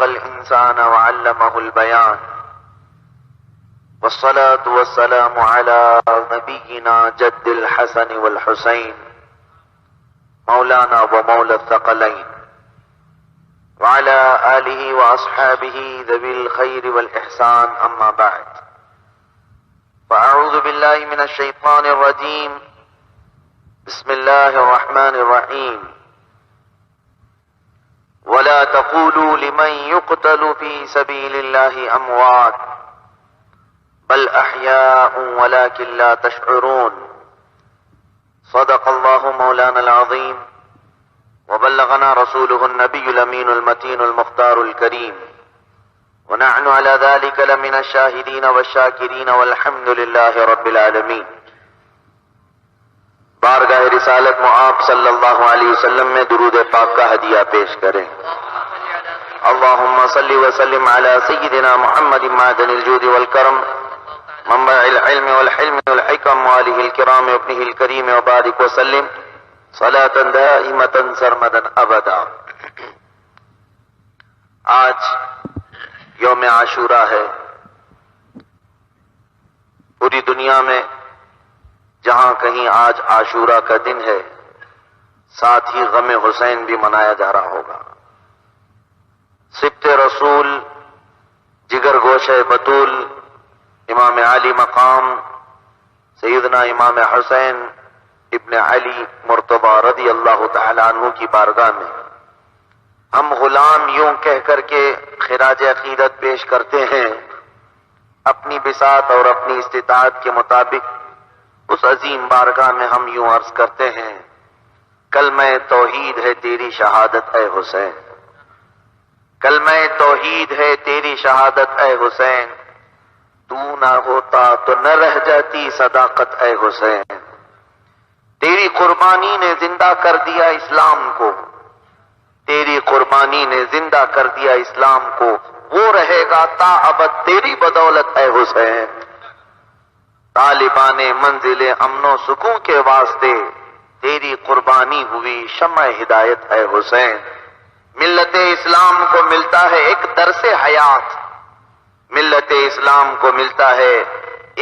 الإنسان وعلمه البيان والصلاة والسلام على نبينا جد الحسن والحسين مولانا ومولى الثقلين وعلى آله وأصحابه ذوي الخير والإحسان أما بعد فأعوذ بالله من الشيطان الرجيم بسم الله الرحمن الرحيم ولا تقولوا لمن يقتل في سبيل الله أموات بل أحياء ولكن لا تشعرون صدق الله مولانا العظيم وبلغنا رسوله النبي الأمين المتين المختار الكريم ونحن على ذلك لمن الشاهدين والشاكرين والحمد لله رب العالمين۔ بارگاہ رسالت معاب صلی اللہ علیہ وسلم میں درود پاک کا ہدیہ پیش کریں۔ اللہم صلی وسلم علی سیدنا محمد معدن الجود والکرم منبع العلم والحلم والحکم وآلہ الکرام وابنہ الکریم وبارک وسلم صلاة دائمة سرمدا ابدا۔ آج یوم عاشورہ ہے۔ پوری دنیا میں جہاں کہیں آج عاشورہ کا دن ہے، ساتھ ہی غم حسین بھی منایا جا رہا ہوگا۔ سبط رسول، جگر گوشہ بطول، امام علی مقام سیدنا امام حسین ابن علی مرتضی رضی اللہ تعالی عنہ کی بارگاہ میں ہم غلام یوں کہہ کر کے خراج عقیدت پیش کرتے ہیں۔ اپنی بساط اور اپنی استطاعت کے مطابق اس عظیم بارگاہ میں ہم یوں عرض کرتے ہیں، کلمہ توحید ہے تیری شہادت اے حسین، کلمہ توحید ہے تیری شہادت اے حسین، تو نہ ہوتا تو نہ رہ جاتی صداقت اے حسین، تیری قربانی نے زندہ کر دیا اسلام کو، تیری قربانی نے زندہ کر دیا اسلام کو، وہ رہے گا تا ابد تیری بدولت اے حسین، طالبان منزل امن و سکون کے واسطے تیری قربانی ہوئی شمع ہدایت اے حسین۔ ملت اسلام کو ملتا ہے ایک درس حیات، ملت اسلام کو ملتا ہے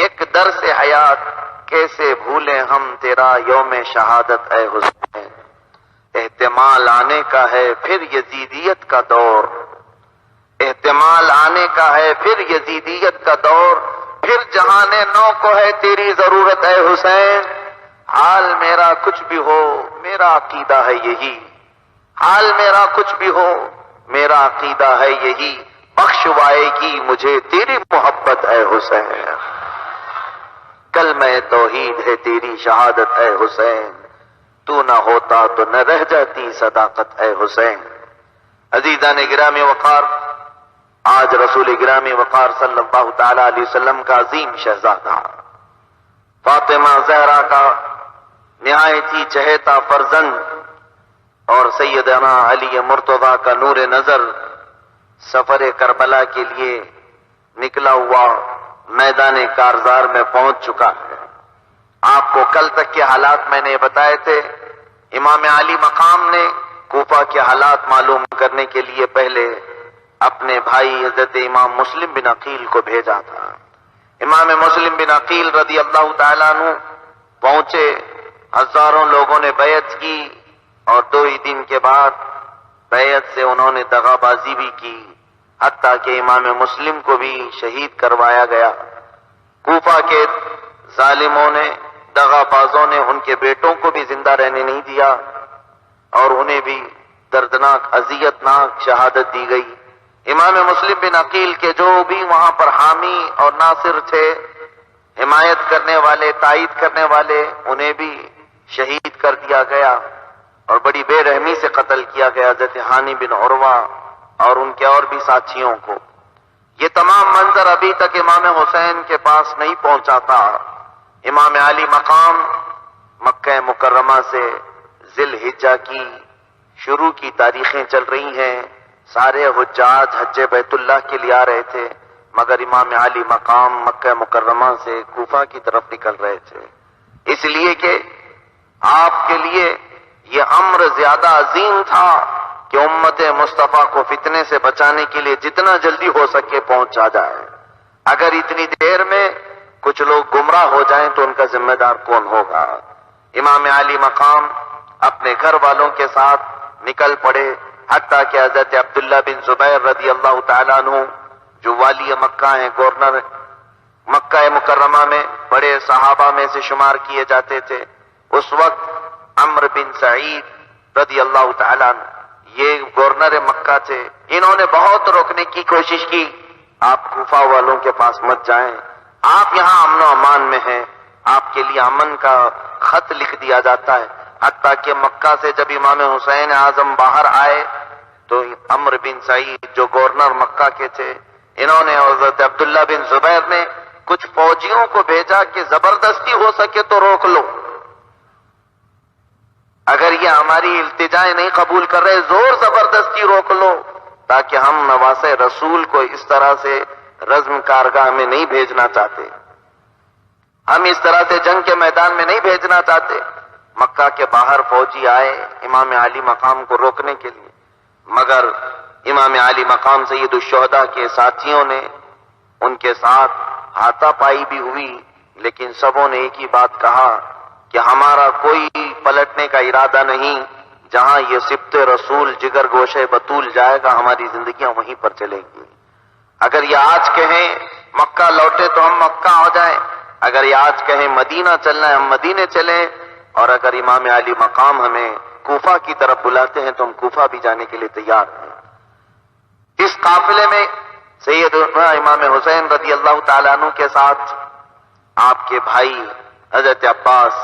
ایک درس حیات، کیسے بھولیں ہم تیرا یوم شہادت اے حسین۔ احتمال آنے کا ہے پھر یزیدیت کا دور، احتمال آنے کا ہے پھر یزیدیت کا دور، پھر جہان نو کو ہے تیری ضرورت اے حسین۔ حال میرا کچھ بھی ہو میرا عقیدہ ہے یہی، حال میرا کچھ بھی ہو میرا عقیدہ ہے یہی، بخشوائے گی مجھے تیری محبت اے حسین، کلمہ توحید ہے تیری شہادت اے حسین، تو نہ ہوتا تو نہ رہ جاتی صداقت اے حسین۔ عزیزان گرامی وقار، آج رسول گرامی وقار صلی اللہ تعالی علیہ وسلم کا عظیم شہزادہ فاطمہ زہرا کا نہایت ہی چہیتا فرزند اور سیدنا علی مرتضی کا نور نظر سفر کربلا کے لیے نکلا ہوا میدان کارزار میں پہنچ چکا ہے۔ آپ کو کل تک کے حالات میں نے بتائے تھے۔ امام علی مقام نے کوفہ کے حالات معلوم کرنے کے لیے پہلے اپنے بھائی حضرت امام مسلم بن عقیل کو بھیجا تھا۔ امام مسلم بن عقیل رضی اللہ تعالیٰ عنہ پہنچے، ہزاروں لوگوں نے بیعت کی اور 2 ہی دن کے بعد بیعت سے انہوں نے دغا بازی بھی کی، حتیٰ کہ امام مسلم کو بھی شہید کروایا گیا۔ کوفہ کے ظالموں نے، دغا بازوں نے ان کے بیٹوں کو بھی زندہ رہنے نہیں دیا اور انہیں بھی دردناک اذیتناک شہادت دی گئی۔ امام مسلم بن عقیل کے جو بھی وہاں پر حامی اور ناصر تھے، حمایت کرنے والے، تائید کرنے والے، انہیں بھی شہید کر دیا گیا اور بڑی بے رحمی سے قتل کیا گیا، حضرت ہانی بن عروہ اور ان کے اور بھی ساتھیوں کو۔ یہ تمام منظر ابھی تک امام حسین کے پاس نہیں پہنچا تھا۔ امام علی مقام مکہ مکرمہ سے ذی الحجہ کی شروع کی تاریخیں چل رہی ہیں، سارے حجاج حج بیت اللہ کے لیے آ رہے تھے، مگر امام علی مقام مکہ مکرمہ سے کوفہ کی طرف نکل رہے تھے۔ اس لیے کہ آپ کے لیے یہ امر زیادہ عظیم تھا کہ امت مصطفیٰ کو فتنے سے بچانے کے لیے جتنا جلدی ہو سکے پہنچا جائے. اگر اتنی دیر میں کچھ لوگ گمراہ ہو جائیں تو ان کا ذمہ دار کون ہوگا؟ امام علی مقام اپنے گھر والوں کے ساتھ نکل پڑے، حتیٰ کہ حضرت عبداللہ بن زبیر رضی اللہ تعالیٰ عنہ جو والی مکہ ہیں، گورنر مکہ مکرمہ میں بڑے صحابہ میں سے شمار کیے جاتے تھے، اس وقت عمرو بن سعید رضی اللہ تعالیٰ عنہ یہ گورنر مکہ تھے. انہوں نے بہت روکنے کی کوشش کی، آپ کوفہ والوں کے پاس مت جائیں، آپ یہاں امن و امان میں ہیں، آپ کے لیے امن کا خط لکھ دیا جاتا ہے. حتیٰ کہ مکہ سے جب امام حسین اعظم باہر آئے تو عمرو بن سعید جو گورنر مکہ کے تھے، انہوں نے حضرت عبداللہ بن زبیر نے کچھ فوجیوں کو بھیجا کہ زبردستی ہو سکے تو روک لو، اگر یہ ہماری التجائیں نہیں قبول کر رہے زور زبردستی روک لو، تاکہ ہم نواسے رسول کو اس طرح سے رزم کارگاہ میں نہیں بھیجنا چاہتے، ہم اس طرح سے جنگ کے میدان میں نہیں بھیجنا چاہتے. مکہ کے باہر فوجی آئے امام علی مقام کو روکنے کے لیے، مگر امام علی مقام سید الشہداء کے ساتھیوں نے ان کے ساتھ ہاتھا پائی بھی ہوئی، لیکن سبوں نے ایک ہی بات کہا کہ ہمارا کوئی پلٹنے کا ارادہ نہیں، جہاں یہ سبط رسول جگر گوشے بطول جائے گا ہماری زندگیاں وہیں پر چلیں گی. اگر یہ آج کہیں مکہ لوٹے تو ہم مکہ ہو جائیں، اگر یہ آج کہیں مدینہ چلنا ہے ہم مدینے چلیں، اور اگر امام علی مقام ہمیں کوفہ کی طرف بلاتے ہیں تو ہم کوفہ بھی جانے کے لیے تیار ہیں. اس قافلے میں سیدنا امام حسین رضی اللہ تعالیٰ عنہ کے ساتھ آپ کے بھائی حضرت عباس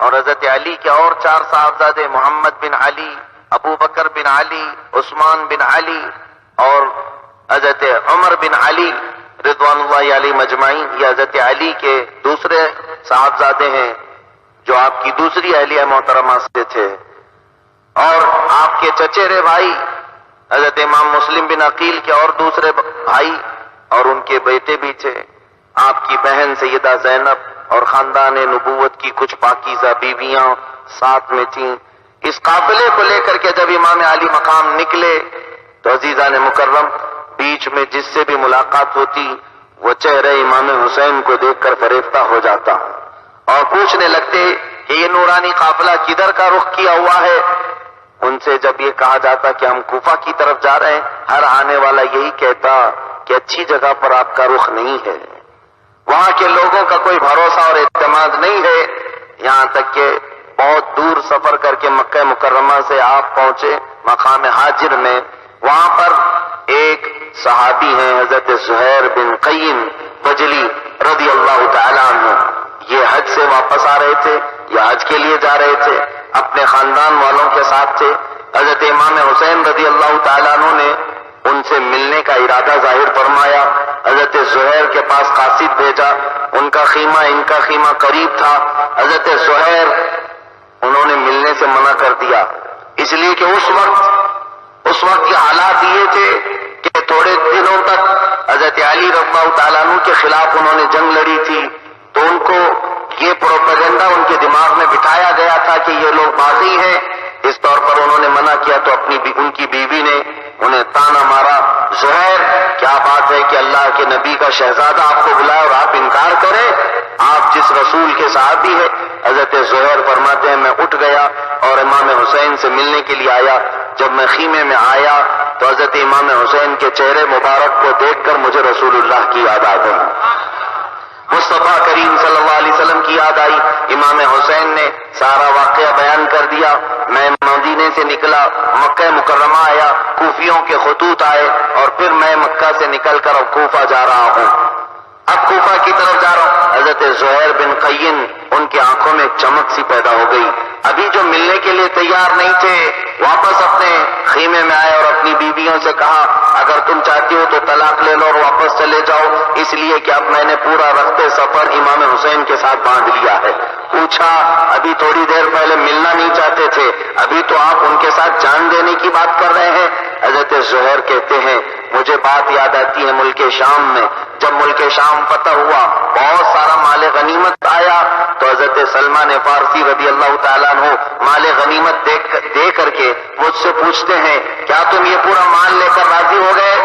اور حضرت علی کے اور 4 صاحبزادے محمد بن علی، ابو بکر بن علی، عثمان بن علی اور حضرت عمر بن علی رضوان اللہ علیہ مجمعین. یہ حضرت علی کے دوسرے صاحبزادے ہیں جو آپ کی دوسری اہلیہ محترمہ سے تھے، اور آپ کے چچیرے بھائی حضرت امام مسلم بن عقیل کے اور دوسرے بھائی اور ان کے بیٹے بھی تھے، آپ کی بہن سیدہ زینب اور خاندان نبوت کی کچھ پاکیزہ بیویاں ساتھ میں تھیں. اس قافلے کو لے کر کے جب امام علی مقام نکلے تو عزیزان مکرم بیچ میں جس سے بھی ملاقات ہوتی وہ چہرے امام حسین کو دیکھ کر فریفتہ ہو جاتا اور پوچھنے لگتے کہ یہ نورانی قافلہ کدھر کا رخ کیا ہوا ہے. ان سے جب یہ کہا جاتا کہ ہم کوفہ کی طرف جا رہے ہیں، ہر آنے والا یہی کہتا کہ اچھی جگہ پر آپ کا رخ نہیں ہے، وہاں کے لوگوں کا کوئی بھروسہ اور اعتماد نہیں ہے. یہاں تک کہ بہت دور سفر کر کے مکہ مکرمہ سے آپ پہنچے مقام ہاجر میں، وہاں پر ایک صحابی ہیں حضرت زہیر بن قیم بجلی رضی اللہ تعالیٰ عنہ. یہ حج سے واپس آ رہے تھے، یہ حج کے لیے جا رہے تھے، اپنے خاندان والوں کے ساتھ تھے. حضرت امام حسین رضی اللہ تعالیٰ عنہ نے ان سے ملنے کا ارادہ ظاہر فرمایا. حضرت زہیر کے پاس قاصد بھیجا، ان کا خیمہ ان کا خیمہ قریب تھا. حضرت زہیر انہوں نے ملنے سے منع کر دیا، اس لیے کہ اس وقت یہ حالات یہ تھے کہ تھوڑے دنوں تک حضرت علی رضی اللہ تعالیٰ عنہ کے خلاف انہوں نے جنگ لڑی تھی، تو ان کو یہ پروپیگنڈا ان کے دماغ میں بٹھایا گیا تھا کہ یہ لوگ باغی ہیں. اس طور پر انہوں نے منع کیا تو ان کی بیوی نے انہیں تانا مارا، زہیر کیا بات ہے کہ اللہ کے نبی کا شہزادہ آپ کو بلائے اور آپ انکار کریں، آپ جس رسول کے صحابی ہے. حضرت زہیر فرماتے ہیں میں اٹھ گیا اور امام حسین سے ملنے کے لیے آیا. جب میں خیمے میں آیا تو حضرت امام حسین کے چہرے مبارک کو دیکھ کر مجھے رسول اللہ کی یاد آ گئی، مصطفیٰ کریم صلی اللہ علیہ وسلم کی یاد آئی. امام حسین نے سارا واقعہ بیان کر دیا. میں مدینے سے نکلا، مکہ مکرمہ آیا، کوفیوں کے خطوط آئے اور پھر میں مکہ سے نکل کر اب کوفہ جا رہا ہوں، اب کوفہ کی طرف جا رہا ہوں. حضرت زہیر بن قیم ان کی آنکھوں میں ایک چمک سی پیدا ہو گئی. ابھی جو ملنے کے لیے تیار نہیں تھے واپس اپنے خیمے میں آئے اور اپنی بیویوں سے کہا اگر تم چاہتی ہو تو طلاق لے لو اور واپس چلے جاؤ، اس لیے کہ اب میں نے پورا رخت سفر امام حسین کے ساتھ باندھ لیا ہے. پوچھا ابھی تھوڑی دیر پہلے ملنا نہیں چاہتے تھے، ابھی تو آپ ان کے ساتھ جان دینے کی بات کر رہے ہیں. حضرت زہیر کہتے ہیں مجھے بات یاد آتی ہے ملک شام میں، جب ملک شام فتح ہوا بہت سارا مال غنیمت آیا تو حضرت سلمان فارسی رضی اللہ تعالیٰ عنہ مال غنیمت دے کر کے مجھ سے پوچھتے ہیں کیا تم یہ پورا مال لے کر راضی ہو گئے؟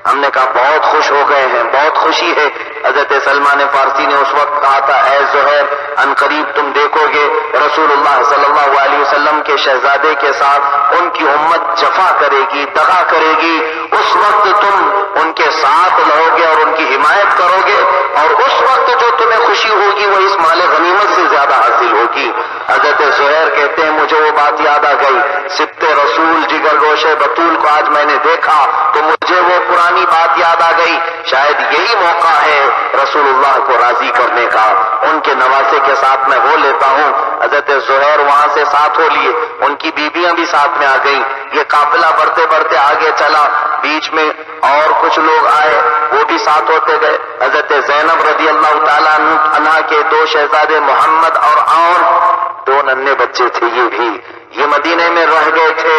ہم نے کہا بہت خوش ہو گئے ہیں، بہت خوشی ہے۔ حضرت سلمان فارسی نے اس وقت کہا تھا اے زہیر ان قریب تم دیکھو گے رسول اللہ صلی اللہ علیہ وسلم کے شہزادے کے ساتھ ان کی امت جفا کرے گی، دغا کرے گی، اس وقت تم ان کے ساتھ رہو گے اور ان کی حمایت کرو گے اور اس وقت جو تمہیں خوشی ہوگی وہ اس مال غنیمت سے زیادہ حاصل ہوگی۔ حضرت زہیر کہتے ہیں مجھے وہ بات یاد آ گئی، سبط رسول جگر گوشے بطول کو آج میں نے دیکھا تو مجھے وہ پرانی بات یاد آ گئی، شاید یہی موقع ہے رسول اللہ کو راضی کرنے کا۔ ان کے نواسے کے ساتھ میں ہو لیتا ہوں۔ حضرت زہیر وہاں سے ساتھ ہو لیے، ان کی بیویاں بھی ساتھ میں آ گئیں، یہ قافلہ بڑھتے بڑھتے آگے چلا، بیچ میں اور کچھ لوگ آئے وہ بھی ساتھ ہوتے گئے۔ حضرت زینب رضی اللہ تعالیٰ عنہ کے دو شہزادے محمد اور عون، دو ننھے بچے تھے یہ مدینے میں رہ گئے تھے۔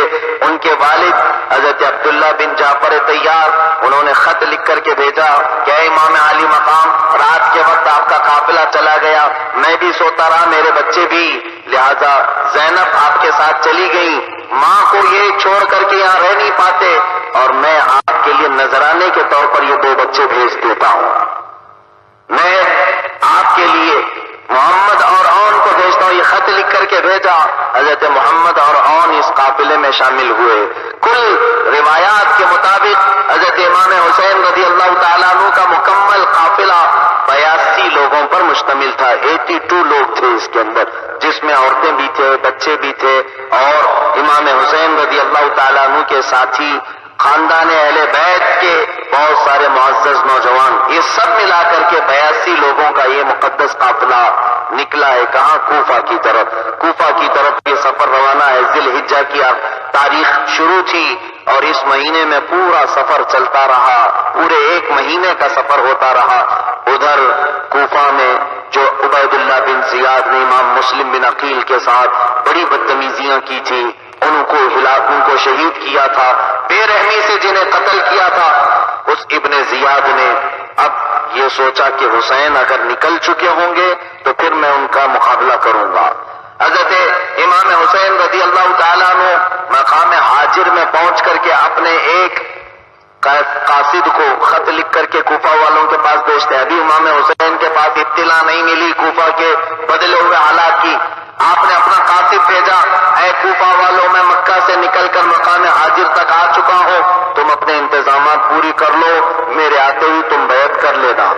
ان کے والد حضرت عبداللہ بن جعفر طیار انہوں نے خط لکھ کر کے بھیجا کہ اے امام علی مقام رات کے وقت آپ کا قافلہ چلا گیا، میں بھی سوتا رہا میرے بچے بھی، لہذا زینب آپ کے ساتھ چلی گئی، ماں کو یہ چھوڑ کر کے یہاں رہ نہیں پاتے اور میں آپ کے لیے نذرانے کے طور پر یہ دو بچے بھیج دیتا ہوں۔ میں آپ کے لیے محمد اور عون کو بھیجتا ہوں، یہ خط لکھ کر کے بھیجا۔ حضرت محمد اور عون اس قافلے میں شامل ہوئے۔ کل روایات کے مطابق حضرت امام حسین رضی اللہ تعالیٰ عنہ کا مکمل قافلہ 82 لوگوں پر مشتمل تھا، 82 لوگ تھے اس کے اندر، جس میں عورتیں بھی تھے، بچے بھی تھے اور امام حسین رضی اللہ تعالیٰ عنہ کے ساتھی، خاندان اہل بیت کے بہت سارے معزز نوجوان، یہ سب ملا کر کے 82 لوگوں کا یہ مقدس قافلہ نکلا ہے۔ کہاں؟ کوفہ کی طرف۔ کوفہ کی طرف یہ سفر روانہ ہے۔ ذی الحجہ کی تاریخ شروع تھی اور اس مہینے میں پورا سفر چلتا رہا، پورے ایک مہینے کا سفر ہوتا رہا۔ ادھر کوفہ میں جو عبید اللہ بن زیاد نے امام مسلم بن عقیل کے ساتھ بڑی بدتمیزیاں کی تھی، ان کو شہید کیا تھا، بے رحمی سے جنہیں قتل کیا تھا، اس ابن زیاد نے اب یہ سوچا کہ حسین اگر نکل چکے ہوں گے تو پھر میں ان کا مقابلہ کروں گا۔ حضرت امام حسین رضی اللہ تعالیٰ عنہ مقام حاجر میں پہنچ کر کے اپنے ایک قاصد کو خط لکھ کر کے کوفہ والوں کے پاس بھیجتے ہیں۔ ابھی امام حسین کے پاس اطلاع نہیں ملی کوفہ کے بدلے ہوئے حالات کی، آپ نے اپنا قاصد بھیجا، اے کوفہ والوں میں مکہ سے نکل کر مقام حاجر تک آ چکا ہوں، تم اپنے انتظامات پوری کر لو، میرے آتے ہی تم بیعت کر لینا،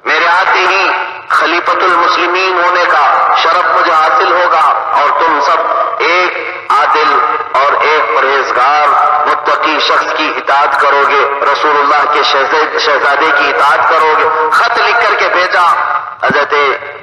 میرے آتے ہی خلیفۃ المسلمین ہونے کا شرف مجھے حاصل ہوگا اور تم سب ایک عادل اور ایک پرہیزگار متقی شخص کی اطاعت کرو گے، رسول اللہ کے شہزادے کی اطاعت کرو گے۔ خط لکھ کر کے بھیجا۔ حضرت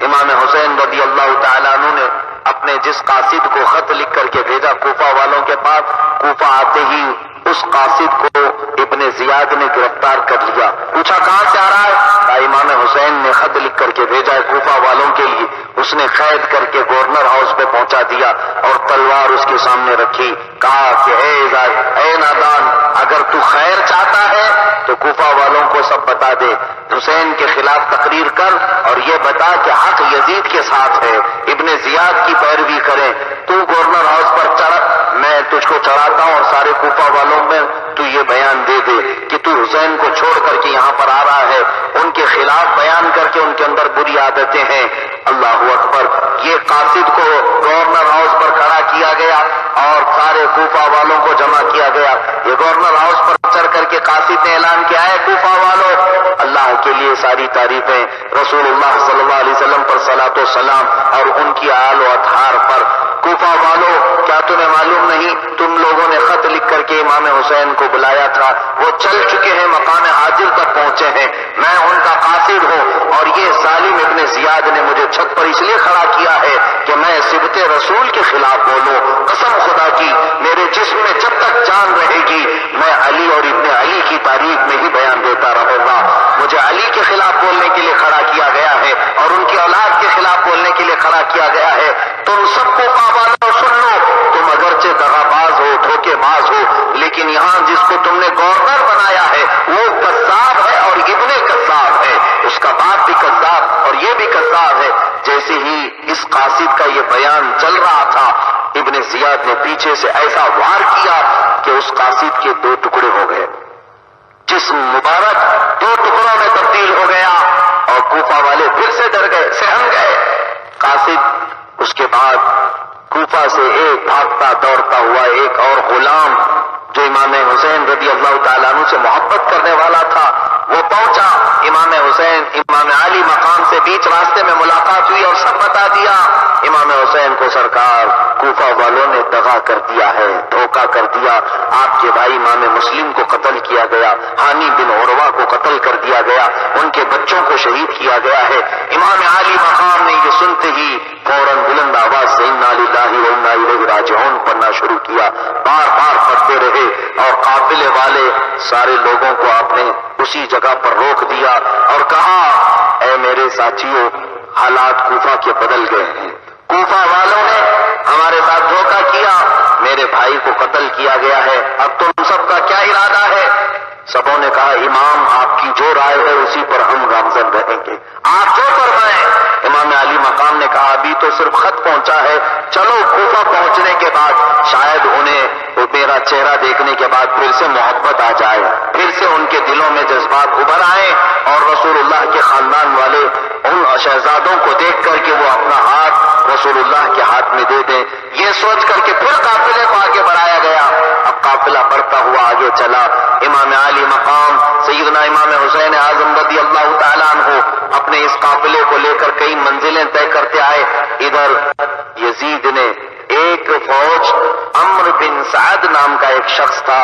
امام حسین رضی اللہ تعالیٰ عنہ نے اپنے جس قاصد کو خط لکھ کر کے بھیجا کوفہ والوں کے پاس، کوفہ آتے ہی اس قاصد کو ابن زیاد نے گرفتار کر لیا۔ پوچھا کہاں سے آ رہا ہے؟ کہا امام حسین نے خط لکھ کر کے بھیجا ہے کوفہ والوں کے لیے۔ اس نے قید کر کے گورنر ہاؤس پہ پہنچا دیا اور تلوار اس کے سامنے رکھی، کہا کہ اے نادان، اگر تو خیر چاہتا ہے تو کوفہ والوں کو سب بتا دے، حسین کے خلاف تقریر کر اور یہ بتا کہ حق یزید کے ساتھ ہے، ابن زیاد کی پیروی کریں، تو گورنر ہاؤس پر چڑھ، میں تجھ کو چڑھاتا ہوں اور سارے کوفہ والوں میں تو یہ بیان دے دے کہ تو حسین کو چھوڑ کر کے یہاں پر آ رہا ہے، ان کے خلاف بیان کر کے ان کے اندر بری عادتیں ہیں۔ اللہ اکبر۔ یہ قاصد کو گورنر ہاؤس پر کھڑا کیا گیا اور سارے کوفہ والوں کو جمع کیا گیا۔ یہ گورنر ہاؤس پر چڑھ کر کے قاصد نے اعلان کیا ہے کوفہ والوں، اللہ کے لیے ساری تعریفیں، رسول اللہ صلی اللہ علیہ وسلم پر صلاۃ و سلام اور ان کی آل و اطہار پر۔ کوفہ والوں، کیا تمہیں معلوم نہیں تم لوگوں نے خط لکھ کر کے امام حسین کو بلایا تھا، وہ چل چکے ہیں، مقام حاجر تک پہنچے ہیں، میں ان کا قاصد ہوں اور یہ ظالم ابن زیاد نے مجھے چھت پر اس لیے کھڑا کیا ہے کہ میں صبت رسول کے خلاف بولوں۔ قسم خدا کی میرے جسم میں جب تک جان رہے گی میں علی اور ابن علی کی تعریف میں ہی بیان دیتا رہوں گا۔ مجھے علی کے خلاف بولنے کے لیے کھڑا کیا گیا ہے اور ان کی اولاد کے خلاف بولنے کے لیے کھڑا کیا گیا ہے۔ تم سب کو والوں سن لو، تم اگرچہ دغا باز ہو، دھوکے باز ہو، لیکن لیکن یہاں جس کو تم نے گورنر بنایا ہے وہ کذاب ہے اور ابن کذاب ہے، اس کا باپ بھی کذاب اور یہ بھی کذاب ہے۔ جیسے ہی اس قاصد کا یہ بیان چل رہا تھا، ابن زیاد نے پیچھے سے ایسا وار کیا کہ اس قاصد کے 2 ٹکڑے ہو گئے، جسم مبارک 2 ٹکڑوں میں تبدیل ہو گیا اور کوفہ والے پھر سے ڈر گئے، سہم گئے۔ قاصد اس کے بعد کوفہ سے ایک بھاگتا دوڑتا ہوا ایک اور غلام جو امام حسین رضی اللہ تعالیٰ عنہ سے محبت کرنے والا تھا وہ پہنچا۔ امام حسین امام علی مقام سے بیچ راستے میں ملاقات ہوئی اور سب بتا دیا۔ امام حسین کو سرکار کوفہ والوں نے دغا کر دیا ہے، دھوکہ کر دیا، آپ کے بھائی امام مسلم کو قتل کیا گیا، ہانی بن عروہ کو قتل کر دیا گیا، ان کے بچوں کو شہید کیا گیا ہے۔ امام علی مقام نے یہ سنتے ہی فوراً بلند آواز سے انا للہ و انا الیہ راجعون پڑھنا شروع کیا، بار بار پڑھتے رہے اور قافلے والے سارے لوگوں کو آپ نے اسی جگہ پر روک دیا اور کہا اے میرے ساتھیوں، حالات کوفہ کے بدل گئے ہیں، کوفہ والوں نے ہمارے ساتھ دھوکہ کیا، میرے بھائی کو قتل کیا گیا ہے، اب تم سب کا کیا ارادہ ہے؟ سبوں نے کہا امام آپ کی جو رائے ہے اسی پر ہم گامزن رہیں گے، آپ جو فرمائیں۔ امام علی مقام نے کہا ابھی تو صرف خط پہنچا ہے، چلو کوفہ پہنچنے کے بعد شاید انہیں میرا چہرہ دیکھنے کے بعد پھر سے محبت آ جائے، پھر سے ان کے دلوں میں جذبات ابھر آئیں اور رسول اللہ کے خاندان والے ان شہزادوں کو دیکھ کر کے وہ اپنا ہاتھ رسول اللہ کے ہاتھ میں دے دیں۔ یہ سوچ کر کے پھر قافلے کو آگے بڑھایا گیا۔ اب قافلہ بڑھتا ہوا آگے چلا۔ امام علی مقام سیدنا امام حسین اعظم رضی اللہ تعالیٰ عنہ اپنے اس قافلے کو لے کر کئی منزلیں طے کرتے آئے۔ ادھر یزید نے ایک فوج عمرو بن سعد نام کا ایک شخص تھا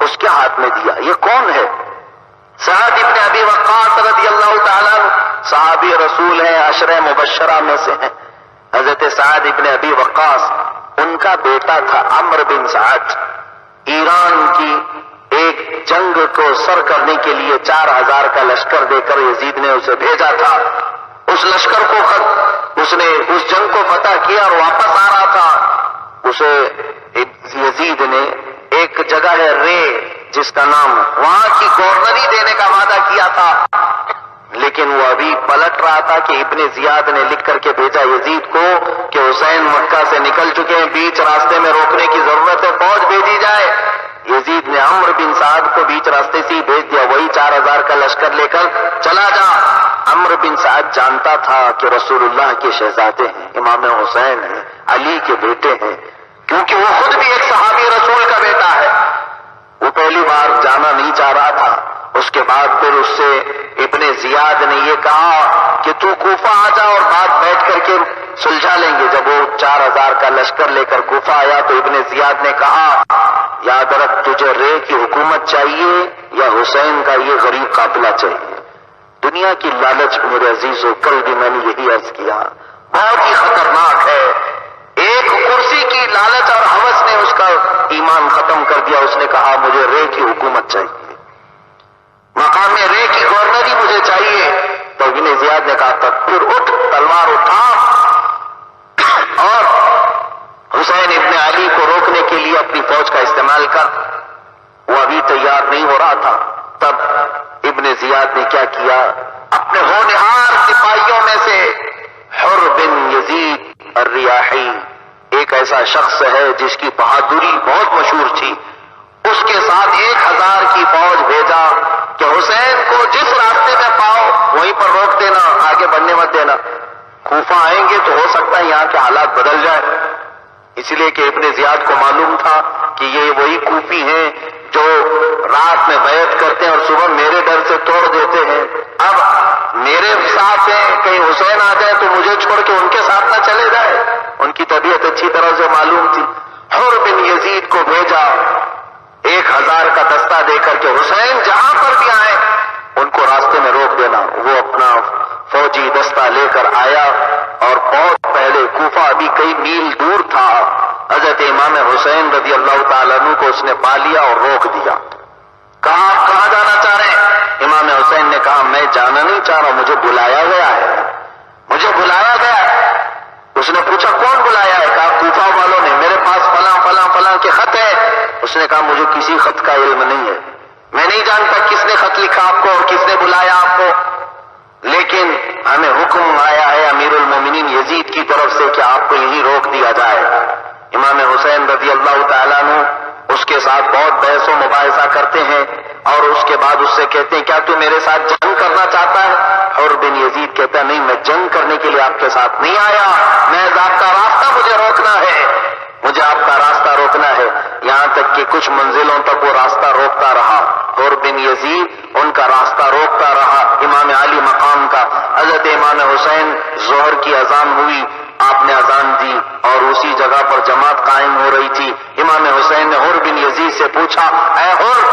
اس کے ہاتھ میں دیا۔ یہ کون ہے؟ سعد ابن ابی وقاص رضی اللہ تعالیٰ عنہ صحابی رسول ہیں، عشرہ مبشرہ میں سے ہیں۔ حضرت سعد ابن ابی وقاص ان کا بیٹا تھا عمرو بن سعد۔ ایران کی ایک جنگ کو سر کرنے کے لیے 4000 کا لشکر دے کر یزید نے اسے بھیجا تھا۔ اس لشکر کو اس نے اس جنگ کو فتح کیا اور واپس آ رہا تھا۔ اسے یزید نے ایک جگہ ہے رے جس کا نام، وہاں کی گورنری دینے کا وعدہ کیا تھا، لیکن وہ ابھی پلٹ رہا تھا کہ ابن زیاد نے لکھ کر کے بھیجا یزید کو کہ حسین مکہ سے نکل چکے ہیں، بیچ راستے میں روکنے کی ضرورت ہے، فوج بھیجی جائے۔ یزید نے عمرو بن سعد کو بیچ راستے سے ہی بھیج دیا، وہی 4000 کا لشکر لے کر چلا جا۔ عمرو بن سعد جانتا تھا کہ رسول اللہ کے شہزادے ہیں، امام حسین ہیں، علی کے بیٹے ہیں، کیونکہ وہ خود بھی ایک صحابی رسول کا بیٹا ہے۔ وہ پہلی بار جانا نہیں چاہ رہا تھا۔ اس کے بعد پھر اس سے ابن زیاد نے یہ کہا کہ تو کوفہ آ جا اور بات بیٹھ کر کے سلجھا لیں گے۔ جب وہ 4000 کا لشکر لے کر کوفہ آیا تو ابن زیاد نے کہا یاد رکھ تجھے رے کی حکومت چاہیے یا حسین کا یہ غریب قافلہ چاہیے؟ دنیا کی لالچ میرے عزیزو، کل بھی میں نے یہی عرض کیا، بہت ہی خطرناک ہے۔ ایک کرسی کی لالچ اور ہوس نے اس کا ایمان ختم کر دیا۔ اس نے کہا مجھے رے کی حکومت چاہیے، مقام رے کی گورنری مجھے چاہیے۔ تو ابن زیاد نے کہا تب پھر اٹھ، تلوار اٹھا اور حسین ابن علی کو روکنے کے لیے اپنی فوج کا استعمال کر۔ وہ ابھی تیار نہیں ہو رہا تھا، تب ابن زیاد نے کیا کیا، اپنے ہونہار سپاہیوں میں سے حر بن یزید الریاحی، ایک ایسا شخص ہے جس کی بہادری بہت مشہور تھی، اس کے ساتھ 1000 کی فوج بھیجا کہ حسین کو جس راستے میں پاؤ وہیں پر روک دینا، آگے بڑھنے مت دینا، کوفہ آئیں گے تو ہو سکتا ہے یہاں کے حالات بدل جائے۔ اس لیے کہ ابن زیاد کو معلوم تھا کہ یہ وہی کوفی ہیں جو رات میں بیعت کرتے ہیں اور صبح میرے ڈر سے توڑ دیتے ہیں۔ اب میرے ساتھ ہیں، کہیں حسین آ جائے تو مجھے چھوڑ کے ان کے ساتھ نہ چلے جائے۔ ان کی طبیعت اچھی طرح سے معلوم تھی۔ حر بن یزید کو بھیجا 1000 کا دستہ دے کر کے حسین جہاں پر بھی آئے ان کو راستے میں روک دینا۔ وہ اپنا فوجی دستہ لے کر آیا اور بہت پہلے، کوفہ ابھی کئی میل دور تھا، حضرت امام حسین رضی اللہ تعالیٰ عنہ کو اس نے پا لیا اور روک دیا۔ کہا آپ کہاں جانا چاہ رہے ہیں؟ امام حسین نے کہا میں جانا نہیں چاہ رہا، مجھے بلایا گیا ہے، مجھے بلایا گیا ہے۔ اس نے پوچھا کون بلایا ہے؟ کہا کوفہ والوں نے، میرے پاس فلاں فلاں فلاں کے خط ہے، اس نے کہا مجھے کسی خط کا علم نہیں ہے، میں نہیں جانتا کس نے خط لکھا آپ کو اور کس نے بلایا آپ کو، لیکن ہمیں حکم آیا ہے امیر المومنین یزید کی طرف سے کہ آپ کو یہیں روک دیا جائے۔ امام حسین رضی اللہ تعالیٰ عنہ اس کے ساتھ بہت بحث و مباحثہ کرتے ہیں اور اس کے بعد اس سے کہتے ہیں کیا تو میرے ساتھ جنگ کرنا چاہتا ہے؟ اور بن یزید کہتا ہے نہیں، میں جنگ کرنے کے لیے آپ کے ساتھ نہیں آیا، محض آپ کا راستہ مجھے روکنا ہے، مجھے آپ کا راستہ روکنا ہے۔ یہاں تک کہ کچھ منزلوں تک وہ راستہ روکتا رہا اور بن یزید ان کا راستہ روکتا رہا امام علی مقام کا۔ حضرت امام حسین ظہر کی اذان ہوئی، آپ نے اذان دی اور اسی جگہ پر جماعت قائم ہو رہی تھی۔ امام حسین نے حر بن یزید سے پوچھا اے حر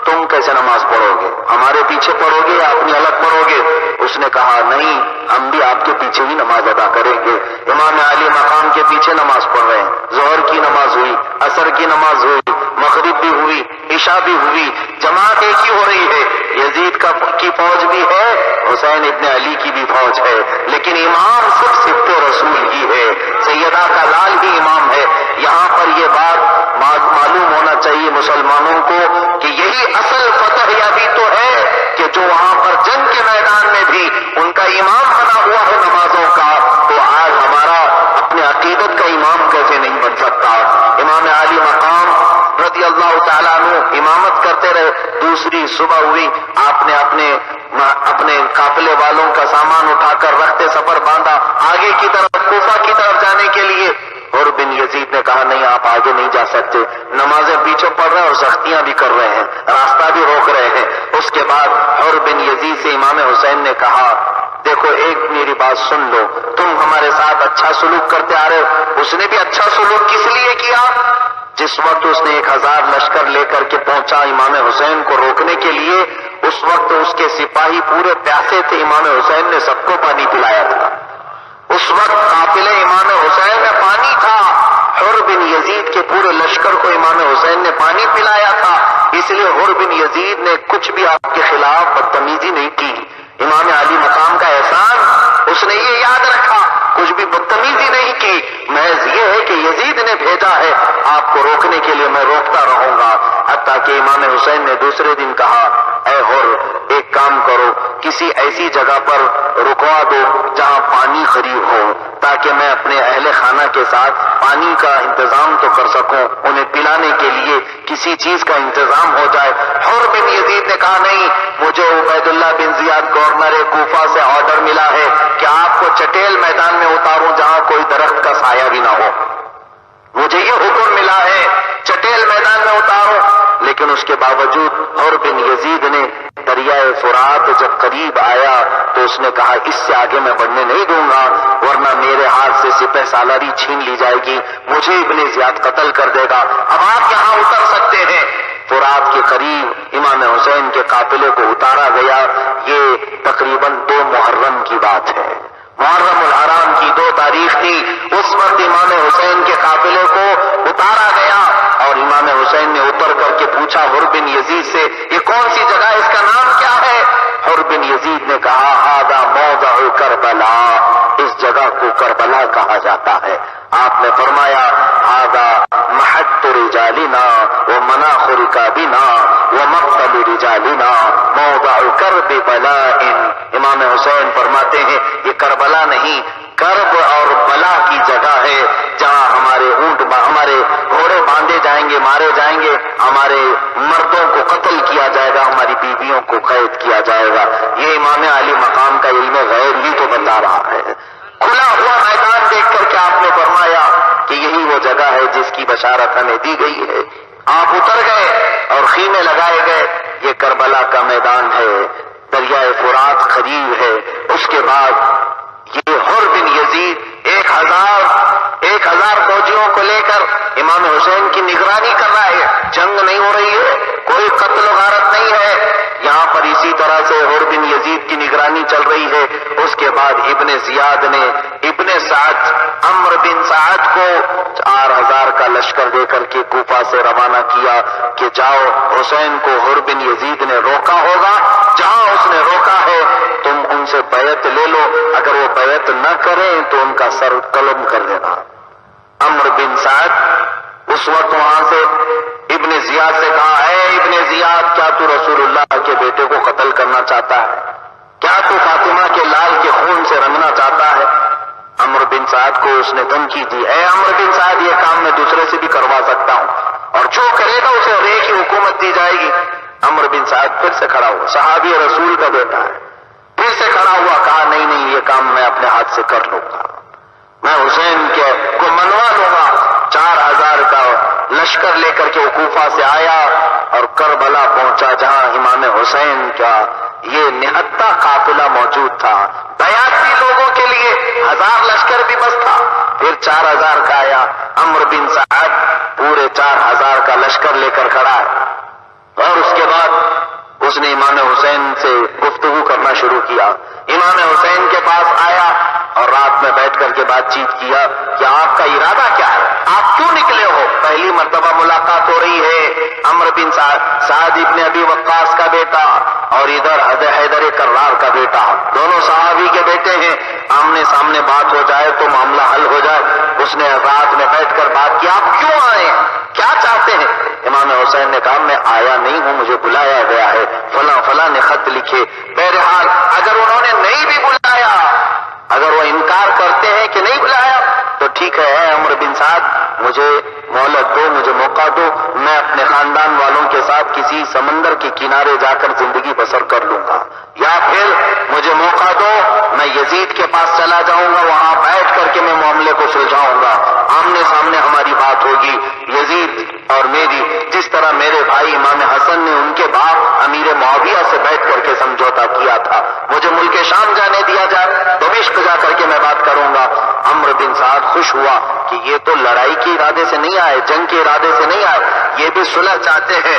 تم کیسے نماز پڑھو گے، ہمارے پیچھے پڑھو گے یا اپنی الگ پڑھو گے؟ اس نے کہا نہیں، ہم بھی آپ کے پیچھے ہی نماز ادا کریں گے۔ امام علی مقام کے پیچھے نماز پڑھ رہے ہیں، ظہر کی نماز ہوئی، عصر کی نماز ہوئی، مغرب بھی ہوئی، عشاء بھی ہوئی، جماعت ایک ہی ہو رہی ہے۔ یزید کی فوج بھی ہے، حسین ابن علی کی بھی فوج ہے، لیکن امام سب صفت رسول ہی ہے، سیدہ کا لال ہی امام ہے۔ یہاں پر یہ بات معلوم ہونا چاہیے مسلمانوں کو کہ یہی اصل فتح یابی تو ہے کہ جو وہاں پر جنگ کے میدان میں بھی ان کا امام بنا ہوا ہے نمازوں کا، تو آج ہمارا اپنے عقیدت کا امام کیسے نہیں بن سکتا؟ امام علی مقام رضی اللہ تعالیٰ عنہ امامت کرتے رہے۔ دوسری صبح ہوئی، آپ نے اپنے قافلے والوں کا سامان اٹھا کر رخت سفر باندھا آگے کی طرف، کوفہ کی طرف جانے کے لیے۔ اور بن یزید نے کہا نہیں، آپ آگے نہیں جا سکتے، نمازیں پیچھے پڑھ رہے ہیں اور سختیاں بھی کر رہے ہیں، راستہ بھی روک رہے ہیں۔ اس کے بعد اور بن یزید سے امام حسین نے کہا دیکھو ایک میری بات سن لو، تم ہمارے ساتھ اچھا سلوک کرتے آ رہے ہو۔ اس نے بھی اچھا سلوک کس لیے کیا؟ جس وقت اس نے 1000 لشکر لے کر کے پہنچا امام حسین کو روکنے کے لیے، اس وقت اس کے سپاہی پورے پیاسے تھے، امام حسین نے سب کو پانی پلایا تھا۔ اس وقت قافلے امام حسین میں پانی تھا، حر بن یزید کے پورے لشکر کو امام حسین نے پانی پلایا تھا، اس لیے حر بن یزید نے کچھ بھی آپ کے خلاف بدتمیزی نہیں کی۔ امام علی مقام کا احسان اس نے یہ یاد رکھا، کچھ بھی بدتمیزی نہیں کی، محض یہ ہے کہ یزید نے بھیجا ہے آپ کو روکنے کے لیے، میں روکتا رہوں گا۔ حتیٰ کہ امام حسین نے دوسرے دن کہا اے حر ایک کام کرو، کسی ایسی جگہ پر رکوا دو جہاں پانی قریب ہو، تاکہ میں اپنے اہل خانہ کے ساتھ پانی کا انتظام تو کر سکوں، انہیں پلانے کے لیے کسی چیز کا انتظام ہو جائے۔ حر بن یزید نے کہا نہیں، مجھے عبید اللہ بن زیاد گورنر کوفہ سے آرڈر ملا ہے کہ آپ کو چٹیل میدان میں اتاروں جہاں کوئی درخت کا سایہ بھی نہ ہو، مجھے یہ حکم ملا ہے چٹیل میدان میں اتارو۔ لیکن اس کے باوجود حر بن یزید نے دریائے فرات جب قریب آیا تو اس نے کہا اس سے آگے میں بڑھنے نہیں دوں گا، ورنہ میرے ہاتھ سے سپہ سالاری چھین لی جائے گی، مجھے ابن زیاد قتل کر دے گا، اب آپ یہاں اتر سکتے ہیں۔ فرات کے قریب امام حسین کے قافلے کو اتارا گیا۔ یہ تقریباً 2 محرم کی بات ہے، محرم الحرام کی 2 تاریخ تھی، اس وقت امام حسین کے قافلے کو اتارا گیا اور امام حسین نے اتر کر کے پوچھا حر بن یزید سے یہ کون سی جگہ، اس کا نام کیا ہے؟ حر بن یزید نے کہا ھذا موضع کربلا، اس جگہ کو کربلا کہا جاتا ہے۔ آپ نے فرمایا ھذا محط رجالنا ومناخ رکابنا ومقتل رجالنا موضع کرب بلاء۔ امام حسین فرماتے ہیں یہ کربلا نہیں، کرب اور بلا کی جگہ ہے جہاں ہمارے ہمارے گھوڑے باندھے جائیں گے، مارے جائیں گے، ہمارے مردوں کو قتل کیا جائے گا، ہماری بیویوں کو قید کیا جائے گا۔ یہ امام علی مقام کا علم غیب ہی تو بتا رہا ہے۔ کھلا ہوا میدان دیکھ کر کے آپ نے فرمایا کہ یہی وہ جگہ ہے جس کی بشارت ہمیں دی گئی ہے۔ آپ اتر گئے اور خیمے لگائے گئے، یہ کربلا کا میدان ہے، دریائے فرات قریب ہے۔ اس کے بعد یہ حر بن یزید 1000 فوجیوں کو لے کر امام حسین کی نگرانی کر رہا ہے، جنگ نہیں ہو رہی ہے، کوئی قتل و غارت نہیں ہے، یہاں پر اسی طرح سے حر بن یزید کی نگرانی چل رہی ہے۔ اس کے بعد ابن زیاد نے ابن سعد عمرو بن سعد کو 4000 کا لشکر دے کر کے کوفہ سے روانہ کیا کہ جاؤ حسین کو حر بن یزید نے روکا ہوگا، جہاں اس نے روکا ہے تم ان سے بیعت لے لو، اگر وہ بیعت نہ کریں تو ان کا سر قلم کر دینا۔ عمرو بن سعد اس وقت وہاں سے ابن زیاد سے کہا، اے ابن زیاد، کیا تو رسول اللہ کے بیٹے کو قتل کرنا چاہتا ہے؟ کیا تو فاطمہ کے لال کے خون سے رنگنا چاہتا ہے؟ عمرو بن سعد کو اس نے دھمکی دی، اے عمرو بن سعد، یہ کام میں دوسرے سے بھی کروا سکتا ہوں، اور جو کرے گا اسے ایک ہی حکومت دی جائے گی۔ عمرو بن سعد پھر سے کھڑا ہوا، صحابی رسول کا بیٹا ہے، پھر سے کھڑا ہوا، کہا نہیں نہیں، یہ کام میں اپنے ہاتھ سے کر لوں گا، میں حسین کو منوا لوں گا۔ 4000 کا لشکر لے کر کے وہ کوفہ سے آیا اور کربلا پہنچا، جہاں امام حسین کا یہ نہتا قافلہ موجود تھا۔ 82 لوگوں کے لیے 1000 لشکر بھی بس تھا، پھر 4000 کا آیا۔ عمرو بن سعد پورے 4000 کا لشکر لے کر کھڑا ہے، اور اس کے بعد اس نے امام حسین سے گفتگو کرنا شروع کیا۔ امام حسین کے پاس آیا اور رات میں بیٹھ کر کے بات چیت کیا کہ آپ کا ارادہ کیا ہے، آپ کیوں نکلے ہو؟ پہلی مرتبہ ملاقات ہو رہی ہے، عمرو بن سعد ابن ابی وقاص کا بیٹا اور ادھر حیدر کرار کا بیٹا، دونوں صحابی کے بیٹے ہیں، آمنے سامنے بات ہو جائے تو معاملہ حل ہو جائے۔ اس نے رات میں بیٹھ کر بات کی، آپ کیوں آئے، کیا چاہتے ہیں؟ امام حسین نے کہا، میں آیا نہیں ہوں، مجھے بلایا گیا ہے، فلاں فلاں نے خط لکھے۔ بہرحال اگر انہوں نے نہیں بھی بلایا، اگر وہ انکار کرتے ہیں کہ نہیں بلایا تو ٹھیک ہے، اے عمرو بن سعد، مجھے مہلت دو، مجھے موقع دو، میں اپنے خاندان والوں کے ساتھ کسی سمندر کے کنارے جا کر زندگی بسر کر لوں گا، یا پھر مجھے موقع دو، میں یزید کے پاس چلا جاؤں گا، وہاں بیٹھ کر کے میں معاملے کو سلجھاؤں گا، آمنے سامنے ہماری بات ہوگی، یزید اور میری، جس طرح میرے بھائی امام حسن نے ان کے باپ امیر معاویہ سے بیٹھ کر کے سمجھوتا کیا تھا، مجھے ملک شام جانے دیا جائے، دمشق جا کر کے میں بات کروں گا۔ عمرو بن سعد خوش ہوا کہ یہ تو لڑائی کے ارادے سے نہیں آئے، جنگ کے ارادے سے نہیں آئے، یہ بھی صلح چاہتے ہیں۔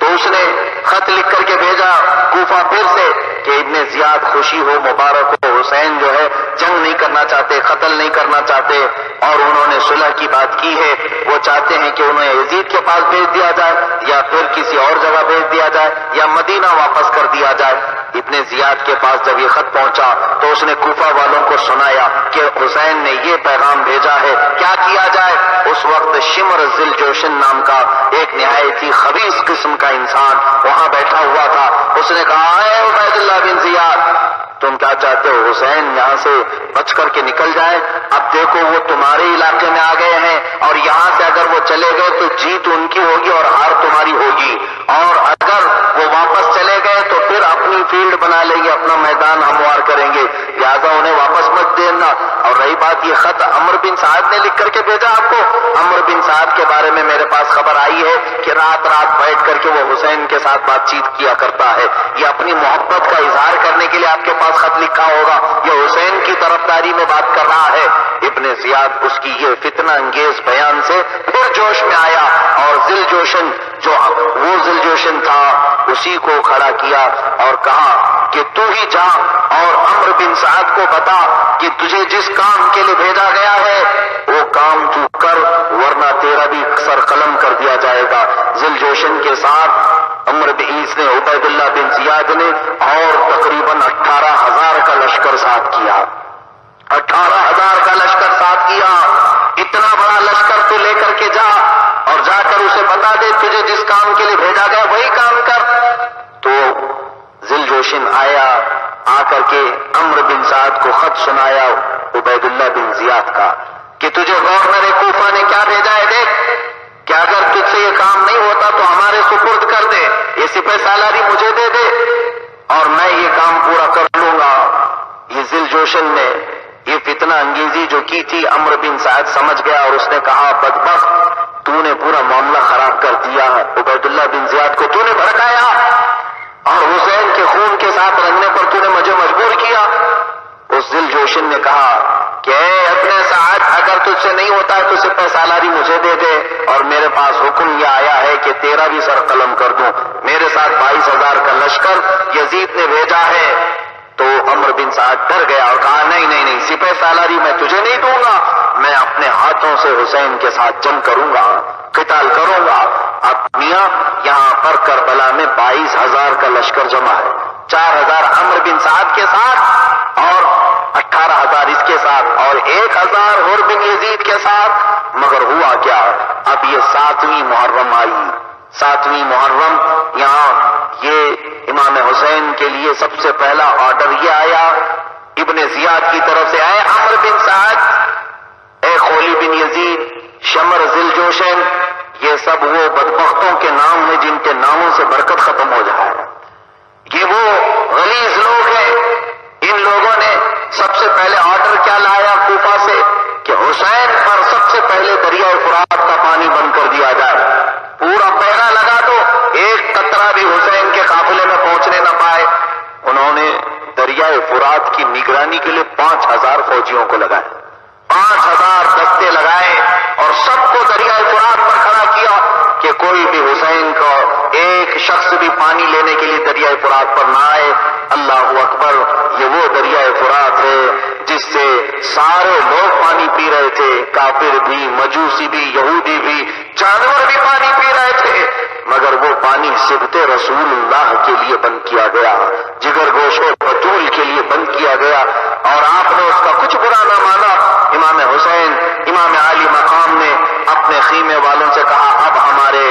تو اس نے خط لکھ کر کے بھیجا کوفہ پھر سے کہ ابن زیاد خوشی ہو، مبارک ہو، حسین جو ہے جنگ نہیں کرنا چاہتے، قتل نہیں کرنا چاہتے، اور انہوں نے صلح کی بات کی ہے، وہ چاہتے ہیں کہ انہیں یزید کے پاس بھیج دیا جائے، یا پھر کسی اور جگہ بھیج دیا جائے، یا مدینہ واپس کر دیا جائے۔ ابن زیاد کے پاس جب یہ خط پہنچا تو اس نے کوفہ والوں کو سنایا کہ حسین نے یہ پیغام بھیجا ہے، کیا کیا جائے؟ اس وقت شمر ذل جوشن نام کا ایک نہایت ہی خبیث قسم کا انسان وہاں بیٹھا ہوا تھا، اس نے کہا، اے عبید اللہ بن زیاد، تم کیا چاہتے ہو حسین یہاں سے بچ کر کے نکل جائے؟ اب دیکھو وہ تمہارے علاقے میں آ گئے ہیں، اور یہاں سے اگر وہ چلے گئے تو جیت ان کی ہوگی اور ہار تمہاری ہوگی، اور اگر وہ واپس چلے گئے تو پھر اپنی فیلڈ بنا لیں گے، اپنا میدان ہموار کریں گے، لہذا انہیں واپس مت دینا۔ اور رہی بات یہ خط عمرو بن سعد نے لکھ کر کے بھیجا آپ کو، عمرو بن سعد کے بارے میں میرے پاس خبر آئی ہے کہ رات رات بیٹھ کر کے وہ حسین کے ساتھ بات چیت کیا کرتا ہے، یہ اپنی محبت کا اظہار کرنے کے لیے آپ کے پاس خط لکھا ہوگا، یہ حسین کی طرفداری میں بات کر رہا ہے۔ ابن زیاد اس کی یہ فتنہ انگیز بیان سے پھر جوش میں آیا، اور ذل جوشن جو وہ ذل جوشن تھا اسی کو کھڑا کیا اور کہا کہ تو ہی جا اور عمرو بن سعد کو بتا کہ تجھے جس کام کے لیے بھیجا گیا ہے وہ کام تو کر، ورنہ تیرا بھی سر قلم کر دیا جائے گا۔ ذل جوشن کے ساتھ عمرو بن عیس نے، عبید اللہ بن زیاد نے، اور تقریباً 18,000 کا لشکر ساتھ کیا، 18,000 کا لشکر ساتھ کیا۔ اتنا بڑا لشکر تو لے کر کے جا اور جا کر اسے بتا دے تجھے جس کام کے لیے بھیجا گیا وہی کام کر۔ تو ذل جوشن آیا، آ کر کے عمرو بن سعد کو خط سنایا عبید اللہ بن زیاد کا کہ تجھے گورنر کوفہ نے کیا بھیجا ہے، دیکھ کہ اگر تجھ سے یہ کام نہیں ہوتا تو ہمارے سپرد کر دے، یہ سپہ سالاری مجھے دے دے اور میں یہ کام پورا کر لوں گا۔ یہ ذل جوشن نے یہ فتنہ انگیزی جو کی تھی عمرو بن سعد سمجھ گیا، اور اس نے کہا، بدبخت، تو نے پورا معاملہ خراب کر دیا، عبید اللہ بن زیاد کو تو نے بھڑکایا اور حسین کے خون کے ساتھ رنگنے پر تو نے مجھے مجبور کیا۔ اس ذل جوشن نے کہا کہ اے ابن سعد، اگر تجھ سے نہیں ہوتا ہے تو سپہ سالاری مجھے دے دے، اور میرے پاس حکم یہ آیا ہے کہ تیرا بھی سر قلم کر دوں، میرے ساتھ 22,000 کا لشکر یزید نے بھیجا ہے۔ تو عمرو بن سعد ڈر گیا اور کہا، نہیں نہیں نہیں، سپہ سالاری میں تجھے نہیں دوں گا، میں اپنے ہاتھوں سے حسین کے ساتھ جنگ کروں گا، قتال کروں گا۔ اب میاں یہاں پر کربلا میں 22,000 کا لشکر جمع ہے، 4,000 عمرو بن سعد کے ساتھ اور 18,000 اس کے ساتھ اور 1,000 حر بن یزید کے ساتھ۔ مگر ہوا کیا، اب یہ 7ویں محرم آئی، 7ویں محرم، یہاں یہ امام حسین کے لیے سب سے پہلا آرڈر یہ آیا ابن زیاد کی طرف سے، اے عمرو بن سعد، اے خولی بن یزید، شمر ذل جوشن، یہ سب وہ بدبختوں کے نام ہیں جن کے ناموں سے برکت ختم ہو جائے. یہ وہ غلیظ لوگ ہیں. ان لوگوں نے سب سے پہلے آرڈر کیا لایا کوفہ سے کہ حسین پر سب سے پہلے دریائے فرات کا پانی بند کر دیا جائے، پورا پہرا لگا دو، ایک قطرہ بھی حسین کے قافلے میں پہنچنے نہ پائے. انہوں نے دریائے فرات کی نگرانی کے لیے 5000 فوجیوں کو لگائے، 5000 دستے لگائے اور سب کو دریائے فرات پر کھڑا کیا کہ کوئی بھی حسین کو ایک شخص بھی پانی لینے کے لیے دریائے فرات پر نہ آئے. اللہ اکبر، یہ وہ دریائے فرات ہے جس سے سارے لوگ پانی پی رہے تھے، کافر بھی، مجوسی بھی، یہودی بھی، جانور بھی پانی پی رہے تھے، مگر وہ پانی صبت رسول اللہ کے لیے بند کیا گیا، جگر گوشت و بطول کے لیے بند کیا گیا، اور آپ نے اس کا کچھ برا نہ مانا. امام حسین امام عالی مقام نے اپنے خیمے والوں سے کہا اب ہمارے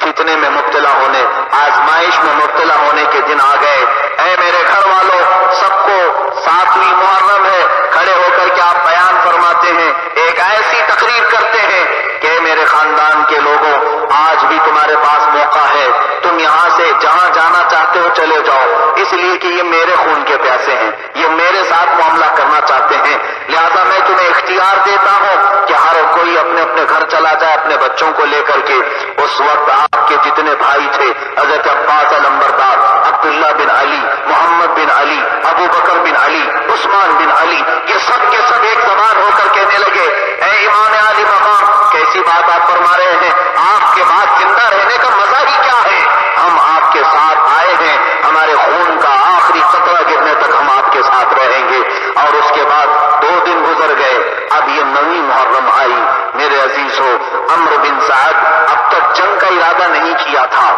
فتنے میں مبتلا ہونے، آزمائش میں مبتلا ہونے کے دن آ گئے. اے میرے گھر والوں، سب کو 7ویں محرم ہے، کھڑے ہو کر کے آپ بیان فرماتے ہیں، ایک ایسی تقریر کرتے ہیں کہ میرے خاندان کے لوگوں، آج بھی تمہارے پاس موقع ہے، تم یہاں سے جہاں جانا چاہتے ہو چلے جاؤ، اس لیے کہ یہ میرے خون کے پیاسے ہیں، یہ میرے ساتھ معاملہ کرنا چاہتے ہیں، لہذا میں تمہیں اختیار دیتا ہوں کہ ہر کوئی اپنے اپنے گھر چلا جائے اپنے بچوں کو لے کر کے. اس وقت آپ کے جتنے بھائی تھے، حضرت عباس علمبردار، عبداللہ بن علی، محمد بن علی، ابو بکر بن علی، عثمان بن علی، یہ سب کے سب ایک زبان ہو کر کہنے لگے، اے امام علی مقام، کیسی بات آپ فرما رہے ہیں، آپ کے بعد زندہ رہنے کا مزہ ہی کیا ہے، ہم آپ کے ساتھ آئے ہیں، ہمارے خون کا آخری قطرہ گرنے تک ہم آپ کے ساتھ رہیں گے. اور اس کے بعد 2 دن گزر گئے، اب یہ 9ویں محرم آئی. میرے عزیز ہو، عمرو بن سعد اب تک جنگ کا ارادہ نہیں کیا تھا،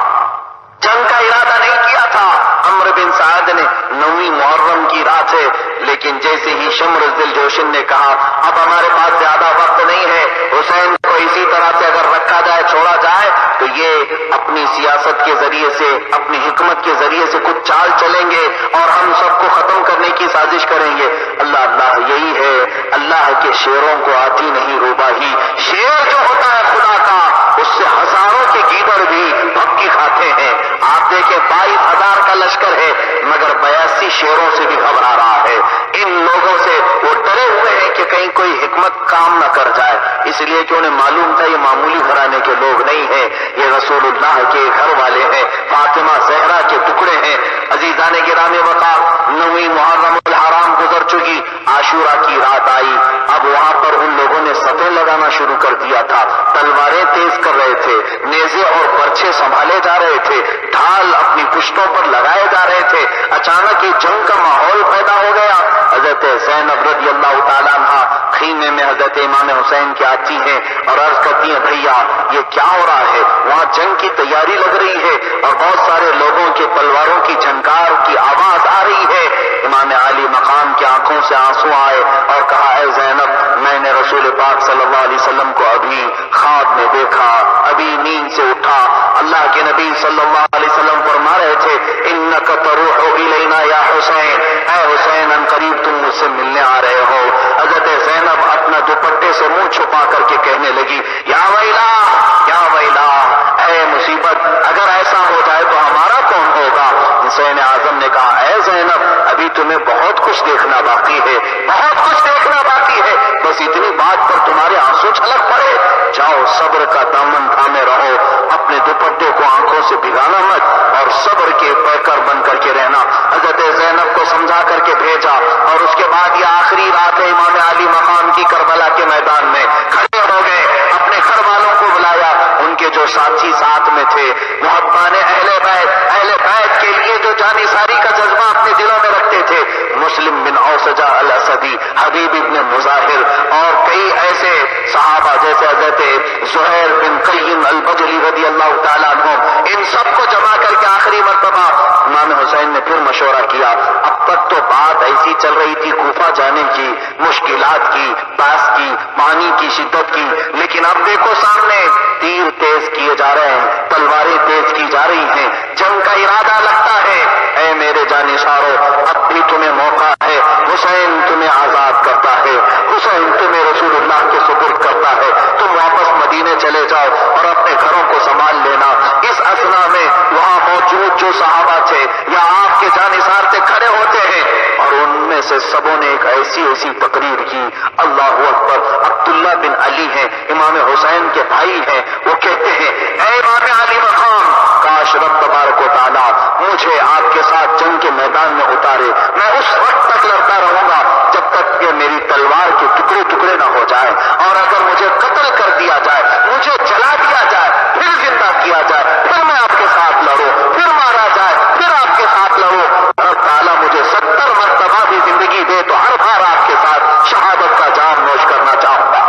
جنگ کا ارادہ نہیں کیا تھا. عمرو بن سعد نے 9ویں محرم کی رات ہے، لیکن جیسے ہی شمر ذل جوشن نے کہا اب ہمارے پاس زیادہ وقت نہیں ہے، حسین کو اسی طرح سے اگر رکھا جائے، چھوڑا جائے تو یہ اپنی سیاست کے ذریعے سے، اپنی حکمت کے ذریعے سے کچھ چال چلیں گے اور ہم سب کو ختم کرنے کی سازش کریں گے. اللہ اللہ، یہی ہے، اللہ کے شیروں کو آتی نہیں روباہی. شیر جو ہوتا ہے خدا کا، اس سے ہزاروں کے گیدڑ بھی بھپکی کھاتے ہیں. آپ دیکھیں 22,000 کا لشکر ہے مگر 82 شیروں سے بھی گھبرا رہا ہے. ان لوگوں سے وہ ڈرے ہوئے ہیں کہ کہیں کوئی حکمت کام نہ کر جائے، اس لیے کہ انہیں معلوم تھا یہ معمولی گھرانے کے لوگ نہیں ہیں، یہ رسول اللہ کے گھر والے ہیں، فاطمہ زہرا کے ٹکڑے ہیں. عزیزان گرامی وقار، 9ویں محرم الحرام گزر چکی، عاشورہ کی رات آئی. اب وہاں پر ان لوگوں نے صفیں لگانا شروع کر دیا تھا، تلواریں تیز کر رہے تھے، نیزے اور برچھے سنبھالے جا رہے تھے، ڈھال اپنی پشتوں پر لگائے جا رہے تھے. اچانک یہ جنگ کا ماحول پیدا ہو گیا. حضرت زینب رضی اللہ تعالیٰ عنہ خیمے میں حضرت امام حسین کی آتی ہیں اور عرض کرتی ہیں بھیا یہ کیا ہو رہا ہے؟ وہاں جنگ کی تیاری لگ رہی ہے اور بہت سارے لوگوں کے تلواروں کی جھنکار کی آواز آ رہی ہے. امام علی مقام کی آنکھوں سے آنسو آئے اور کہا اے زینب، میں نے رسول پاک صلی اللہ علیہ وسلم کو ابھی خواب میں دیکھا، ابھی نیند سے اٹھا. اللہ کے نبی صلی اللہ علیہ وسلم فرما رہے تھے انک تروح الینا یا حسین، اے حسین ان قریب تم مجھ سے ملنے آ رہے ہو. حضرت زینب اپنا دوپٹے سے منہ چھپا کر کے کہنے لگی یا ویلا یا ویلا، اے مصیبت، اگر ایسا ہو جائے تو ہمارا کون ہوگا؟ حسین اعظم نے کہا اے زینب، ابھی تمہیں بہت کچھ دیکھنا باقی ہے، بہت کچھ دیکھنا باقی ہے، بس اتنی بات پر تمہارے آنسو چھلک پڑے. جاؤ صبر کا دامن تھامے رہو، اپنے دوپٹے کو آنکھوں سے بھگانا مت اور صبر کے پیکر بن کر کے رہنا. حضرت زینب کو سمجھا کر کے بھیجا اور اس کے بعد یہ آخری رات ہے امام علی مقام کی کربلا کے میدان میں. کھڑے ہو گئے، اپنے گھر والوں کو بلایا، ان کے جو ساتھی ساتھ میں تھے، محبان اہل بیت کے لیے جو جانی ساری کا جذبہ اپنے دلوں میں رکھتے تھے، مسلم بن اوسجہ الاسدی، حبیب ابن مظاہر اور کئی ایسے صحابہ جیسے حضرت زہیر بن قیم البجلی رضی اللہ تعالیٰ عنہ، ان سب کو جمع کر کے آخری مرتبہ امام حسین نے پھر مشورہ کیا۔ اب تک تو بات ایسی چل رہی تھی کوفہ جانے کی، مشکلات کی، باس کی، پانی کی شدت کی، لیکن اب دیکھو سامنے تیر تیز کیے جا رہے ہیں، تلواریں تیز کی جا رہی ہیں، جنگ کا ارادہ لگتا ہے۔ اے میرے جانشارو، اب بھی تمہیں موقع ہے، حسین تمہیں آزاد کرتا ہے، حسین تمہیں رسول اللہ کے سپرد کرتا ہے، تم واپس مدینے چلے جاؤ اور اپنے گھروں کو سنبھال لینا۔ اس اثنا میں وہاں موجود جو صحابہ تھے یا آپ کے جانثار سے کھڑے ہوتے ہیں، اور ان میں سے سبوں نے ایک ایسی تقریر کی، اللہ اکبر۔ عبداللہ بن علی ہیں، امام حسین کے بھائی ہیں، وہ کہتے ہیں اے امام علی مقام، کاش رب تبارک و تعالیٰ مجھے آپ کے ساتھ جنگ کے میدان میں اتارے، میں اس وقت تک لڑتا رہوں گا جب تک کہ میری تلوار کے ٹکڑے ٹکڑے نہ ہو جائے، اور اگر مجھے قتل کر دیا جائے، مجھے جلا دیا جائے، پھر زندہ کیا جائے، پھر میں آپ کے ساتھ لڑوں، پھر مارا جائے، پھر آپ کے ساتھ لڑوں، رب تعالیٰ مجھے 70 مرتبہ بھی زندگی دے تو ہر بار آپ کے ساتھ شہادت کا جام نوش کرنا چاہوں گا۔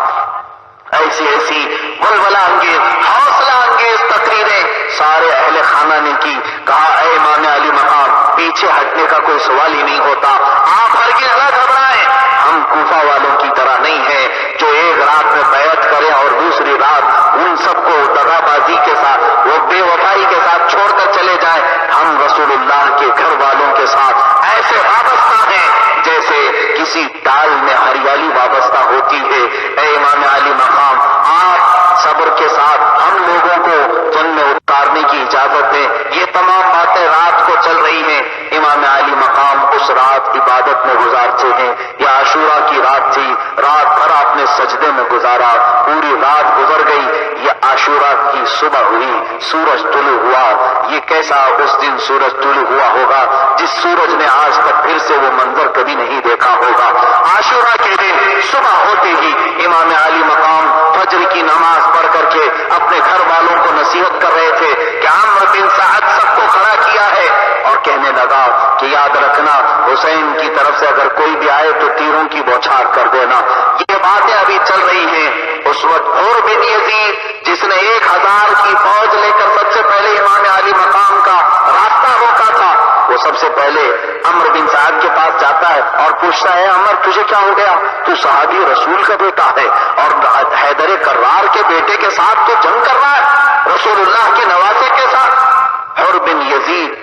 ایسی ولولہ انگیز، حوصلہ انگیز تقریریں سارے اہل خانہ نے کی۔ کہا اے امام علی مقام، پیچھے ہٹنے کا کوئی سوال ہی نہیں ہوتا، آپ ہرگز نہ گھبرائیں، ہم کوفہ والوں کی طرح نہیں ہیں جو ایک رات میں بیعت کریں اور دوسری رات ان سب کو دغا بازی کے ساتھ، وہ بے وفائی کے ساتھ چھوڑ کر چلے جائیں۔ ہم رسول اللہ کے گھر والوں کے ساتھ ایسے وابستہ ہیں جیسے کسی ڈال میں ہریالی وابستہ ہوتی ہے۔ اے امام علی مقام، آپ صبر کے ساتھ ہم لوگوں کو جنگ میں اتارنے کی اجازت دیں۔ یہ تمام باتیں رات کو چل رہی ہیں۔ امام علی مقام اس رات عبادت میں گزارتے ہیں۔ یہ عاشورہ کی رات تھی، رات بھر آپ نے سجدے میں گزارا، پوری رات گزر گئی۔ یہ عاشورہ کی صبح ہوئی، سورج طلوع ہوا۔ یہ کیسا اس دن سورج طلوع ہوا ہوگا جس سورج نے آج تک پھر سے وہ منظر کبھی نہیں دیکھا ہوگا۔ عاشورہ کے دن صبح ہوتے ہی امام علی مقام فجر کی نماز پڑھ کر کے اپنے گھر والوں کو نصیحت کر رہے تھے کہ عمرو بن سعد سب کو کھڑا کیا ہے، اور کہنے لگا کہ یاد رکھنا حسین کی طرف سے اگر کوئی بھی آئے تو تیروں کی بوچھار کر دینا۔ یہ باتیں ابھی چل رہی ہیں۔ اس وقت حر بن یزید جس نے 1000 کی فوج لے کر سب سے پہلے امام علی مقام کا راستہ روکا تھا، وہ سب سے پہلے عمرو بن سعد کے پاس جاتا ہے اور پوچھتا ہے عمر تجھے کیا ہو گیا؟ تو صحابی رسول کا بیٹا ہے اور حیدر کرار کے بیٹے کے ساتھ تو جنگ کر رہا ہے، رسول اللہ کے نواسے کے ساتھ۔ حر بن یزید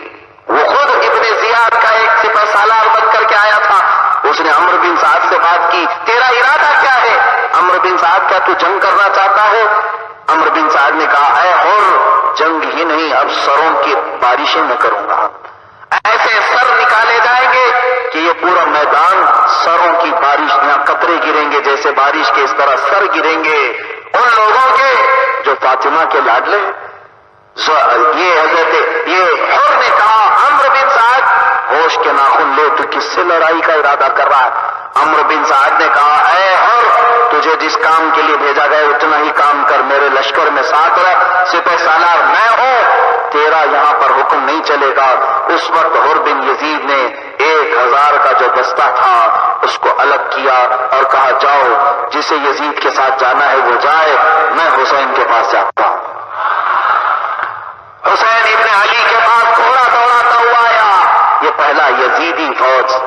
وہ خود ابن زیاد کا ایک سپہ سالار بن کر کے آیا تھا، اس نے عمرو بن سعد سے بات کی، تیرا ارادہ کیا ہے؟ عمرو بن سعد کیا تو جنگ کرنا چاہتا ہے؟ عمرو بن سعد نے کہا اے حر، جنگ ہی نہیں اب سروں کی بارشیں میں کروں گا، ایسے سر نکالے جائیں گے کہ یہ پورا میدان سروں کی بارش، یہاں قطرے گریں گے جیسے بارش کے، اس طرح سر گریں گے ان لوگوں کے جو فاطمہ کے لاڈلے ہیں۔ یہ حر نے کہا عمرو بن سعد ہوش کے ناخن لے، تو کس سے لڑائی کا ارادہ کر رہا ہے؟ عمرو بن سعد نے کہا اے حر، تجھے جس کام کے لیے بھیجا گیا اتنا ہی کام کر، میرے لشکر میں ساتھ رہ، سپہ سالار میں ہوں، تیرا یہاں پر حکم نہیں چلے گا۔ اس وقت حر بن یزید نے 1000 کا جو دستہ تھا اس کو الگ کیا اور کہا جاؤ، جسے یزید کے ساتھ جانا ہے وہ جائے، میں حسین کے پاس جاتا ہوں۔ حسین ابن علی کے پاس گھوڑا دوڑاتا ہوا آیا، یہ پہلا یزیدی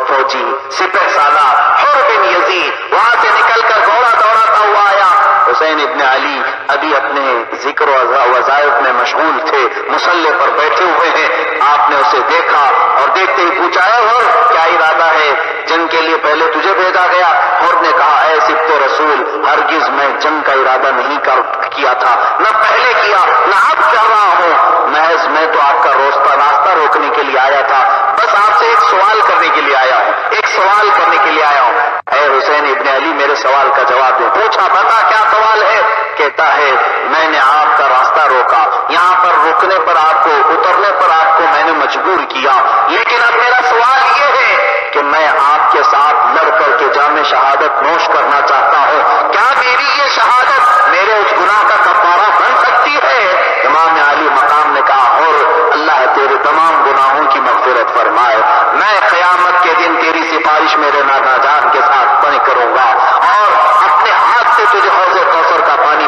فوجی سپہ سالار حر بن یزید وہاں سے نکل کر گھوڑا دوڑاتا ہوا آیا۔ حسین ابن علی ابھی اپنے ذکر و وظائف میں مشغول تھے، مصلے پر بیٹھے ہوئے ہیں، آپ نے اسے دیکھا اور دیکھتے ہی پوچھا ہے حر کیا ارادہ ہے؟ جنگ کے لیے پہلے تجھے بھیجا گیا؟ حر نے کہا اے سبط رسول، ہرگز میں جنگ کا ارادہ نہیں کیا تھا، نہ پہلے کیا نہ اب کر رہا ہوں، محض میں تو آپ کا راستہ روکنے کے لیے آیا تھا، بس آپ سے ایک سوال کرنے کے لیے آیا ہوں، ایک سوال کرنے کے لیے آیا ہوں۔ اے حسین ابن علی میرے سوال کا جواب دے۔ پوچھا بتا کیا سوال ہے؟ کہتا ہے میں نے آپ کا راستہ روکا، یہاں پر رکنے پر آپ کو، اترنے پر آپ کو میں نے مجبور کیا، لیکن اب میرا سوال یہ ہے کہ میں آپ کے ساتھ لڑ کر کے جام شہادت نوش کرنا چاہتا ہوں، کیا میری یہ شہادت میرے اس گناہ کا کفارہ بن سکتی ہے؟ امام علی مقام نے کہا اور اللہ تیرے تمام گناہوں کی مغفرت فرمائے، میں قیامت کے دن تیری سفارش میرے نانا جان کے ساتھ بڑی کروں گا اور اپنے ہاتھ سے تجھے حوض کوثر کا پانی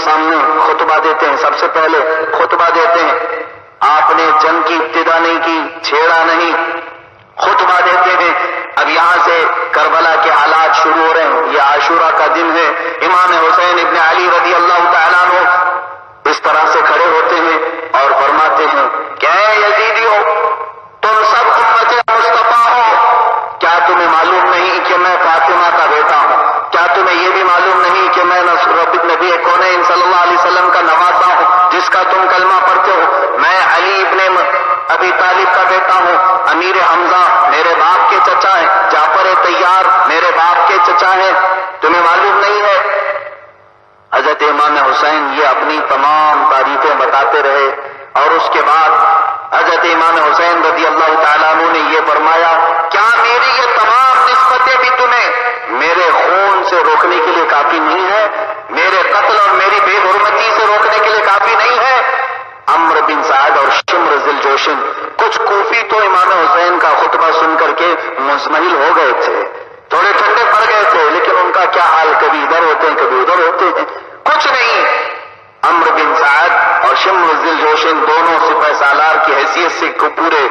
سامنے خطبہ دیتے ہیں، سب سے پہلے خطبہ دیتے ہیں. آپ نے جنگ کی ابتدا نہیں کی، چھیڑا نہیں، خطبہ دیتے ہیں. اب یہاں سے کربلا کے حالات شروع ہو رہے ہیں. یہ عاشورہ کا دن ہے. امام حسین ابن علی رضی اللہ تعالیٰ عنہ اس طرح سے کھڑے ہوتے ہیں اور فرماتے ہیں کہ اے یزیدیو، تم سب امت مصطفیٰ ہو. کیا تمہیں معلوم نہیں کہ میں فاطمہ کا بیٹا ہوں؟ کیا تمہیں یہ بھی معلوم نہیں کہ میں نبی کونین صلی اللہ علیہ وسلم کا نواسا ہوں جس کا تم کلمہ پڑھتے ہو؟ میں علی ابن ابی طالب کا بیٹا ہوں. امیر حمزہ میرے باپ کے چچا ہیں. جعفر طیار میرے باپ کے چچا ہیں. تمہیں معلوم نہیں ہے؟ حضرت امام حسین یہ اپنی تمام تعریفیں بتاتے رہے اور اس کے بعد حضرت امام حسین رضی اللہ تعالیٰ عنہ نے یہ فرمایا، کیا میری یہ تمام نسبتیں بھی تمہیں میرے خون سے روکنے کے لیے کافی نہیں ہے؟ میرے قتل اور میری بے حرمتی سے روکنے کے لیے کافی نہیں ہے؟ عمرو بن سعد اور شمر ذوالجوشن کچھ کوفی تو امام حسین کا خطبہ سن کر کے مزمحل ہو گئے تھے، تھوڑے ٹھنڈے پڑ گئے تھے، لیکن ان کا کیا حال، کبھی ادھر ہوتے ہیں کبھی ادھر ہوتے ہیں. کچھ نہیں. عمرو بن سعد اور شمر ذوالجوشن دونوں سپہ سالار کی حیثیت سے پورے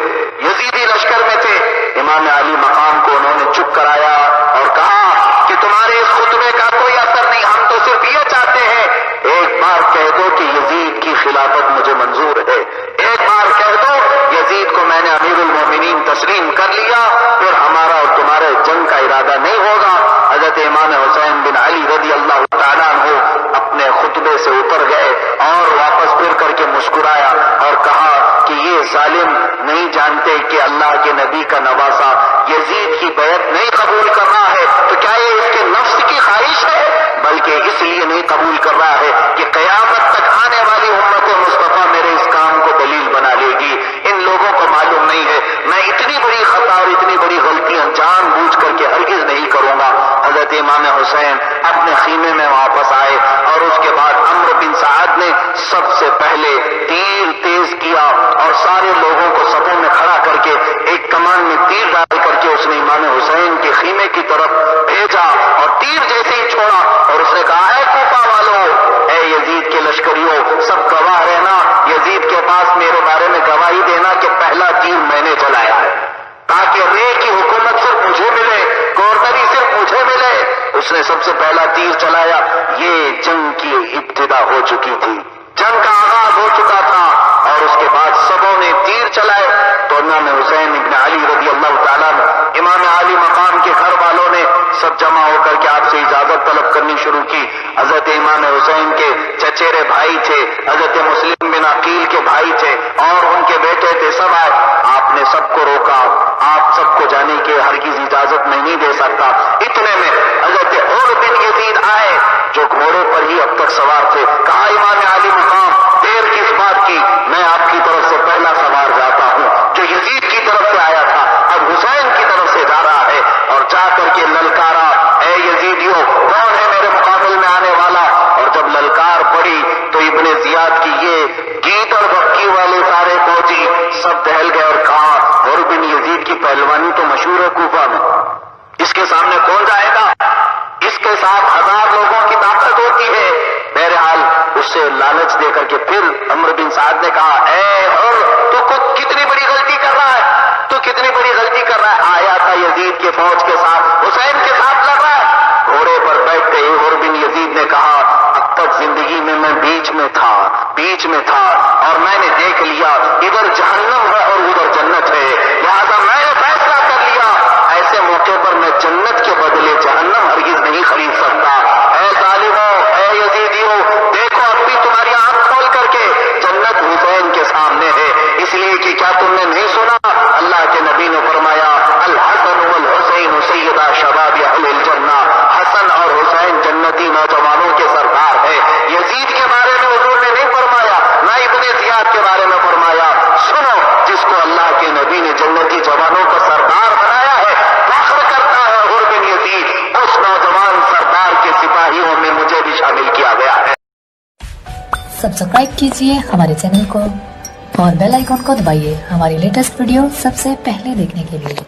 یزیدی لشکر میں تھے. امام علی مقام کو انہوں نے چپ کرایا اور کہا کہ تمہارے اس خطبے کا کوئی اثر نہیں، ہم تو صرف یہ چاہتے ہیں ایک بار کہہ دو کہ یزید کی خلافت مجھے منظور ہے، ایک بار کہہ دو یزید کو میں نے امیر المومنین تسلیم کر لیا، پھر ہمارا اور تمہارے جنگ کا ارادہ نہیں ہوگا. حضرت امام حسین بن علی رضی اللہ تعالیٰ عنہ اپنے خطبے سے اتر گئے اور واپس پھر کر کے مسکرایا اور کہا کہ یہ ظالم نہیں جانتے کہ اللہ کے نبی کا نواسا یزید کی بیعت نہیں قبول کر رہا ہے، تو کیا یہ اس کے نفس کی خواہش ہے؟ بلکہ اس لیے نہیں قبول کر رہا ہے کہ قیامت تک آنے والی امت مصطفیٰ میرے اس کام کو دلیل بنا لے گی. ان لوگوں کو معلوم نہیں ہے میں اتنی بڑی خطا اور اتنی بڑی غلطیاں جان بوجھ کر کے ہرگز نہیں کروں گا. حضرت امام حسین اپنے خیمے میں واپس آئے اور اس کے بعد عمرو بن سعد نے سب سے پہلے تیر تیز کیا اور سارے لوگوں کو صفوں میں کھڑا کر کے ایک کمان میں تیر ڈال کر کے اس نے امام حسین کے خیمے کی طرف بھیجا اور تیر جیسے ہی چھوڑا اور اس نے کہا، اے کوفہ والو، اے یزید کے لشکریوں، سب گواہ رہنا، یزید کے پاس میرے بارے میں گواہی دینا کہ پہلا تیر میں نے چلایا ہے تاکہ رے کی حکومت صرف مجھے ملے، گورنری صرف مجھے ملے. اس نے سب سے پہلا تیر چلایا. یہ جنگ کی ابتدا ہو چکی تھی، جنگ کا آغاز ہو چکا تھا اور اس کے بعد سبوں نے تیر چلائے تو امام حسین ابن علی رضی اللہ تعالیٰ امام علی مقام کے گھر والوں نے سب جمع ہو کر کے آپ سے اجازت طلب کرنی شروع کی. حضرت امام حسین کے چچیرے بھائی تھے، حضرت مسلم بن عقیل کے بھائی تھے اور ان کے بیٹے تھے، سب آئے. آپ نے سب کو روکا، آپ سب کو جانے کی ہرگز اجازت میں نہیں دے سکتا. اتنے میں حضرت عمر بن یزید آئے جو گھوڑے پر ہی اب تک سوار تھے. کہا، امام علی مقام، دیر کس بات کی، میں آپ کی طرف سے پہلا سوار جاتا ہوں جو یزید کی طرف سے آیا تھا اب حسین کی طرف سے جا رہا ہے. اور جا کر کے للکارا، اے یزیدیو، کون ہے میرے مقابل میں آنے والا؟ اور جب للکار پڑی تو ابن زیاد کی یہ گیت اور بکی والے سارے فوجی سب دہل گئے اور کہا، عمر بن یزید کی پہلوانی تو مشہور ہے کوفہ میں، اس کے سامنے کون جائے گا؟ اس کے ساتھ 1000 لوگوں کی طاقت ہوتی ہے. بہرحال اس سے لالچ دے کر کے پھر عمرو بن سعد نے کہا، اے عمر، تو کتنی بڑی غلطی کر رہا ہے، تو کتنی بڑی غلطی کر رہا ہے. آیا تھا یزید کے فوج کے ساتھ، حسین کے ساتھ لڑ رہا ہے. گھوڑے پر بیٹھ کے عمر بن یزید نے کہا، اب تک زندگی میں بیچ میں تھا اور میں نے دیکھ لیا ادھر جہنم ہے اور ادھر جنت ہے، لہذا میں نے فیصلہ کر لیا ایسے موقع پر میں جنت کے بدلے جہنم ہرگز نہیں خرید سکتا. اے ظالموں، اے یزیدیوں، دیکھو اب بھی تمہاری آنکھ کھول کر کے جنت حسین کے سامنے ہے. اس لیے کہ کیا تم نے نہیں سنا، اللہ کے نبی نے فرمایا، الحسن والحسین سیدا شباب اہل الجنہ، حسن اور حسین جنتی نوجوانوں کے سردار ہے. یزید کے بارے میں حضور نے نہیں فرمایا، نہ ابن زیاد کے بارے میں فرمایا. سنو، جس کو اللہ کے نبی نے جنتی جوانوں کا سردار بنایا ہے، فخر کرتا ہے عمر بن یزید، اس نوجوان سردار کے سپاہیوں میں مجھے بھی شامل کیا گیا ہے. سبسکرائب کیجیے ہمارے چینل کو اور بیل آئیکن کو دبائیے ہماری لیٹسٹ ویڈیو سب سے پہلے دیکھنے کے لیے.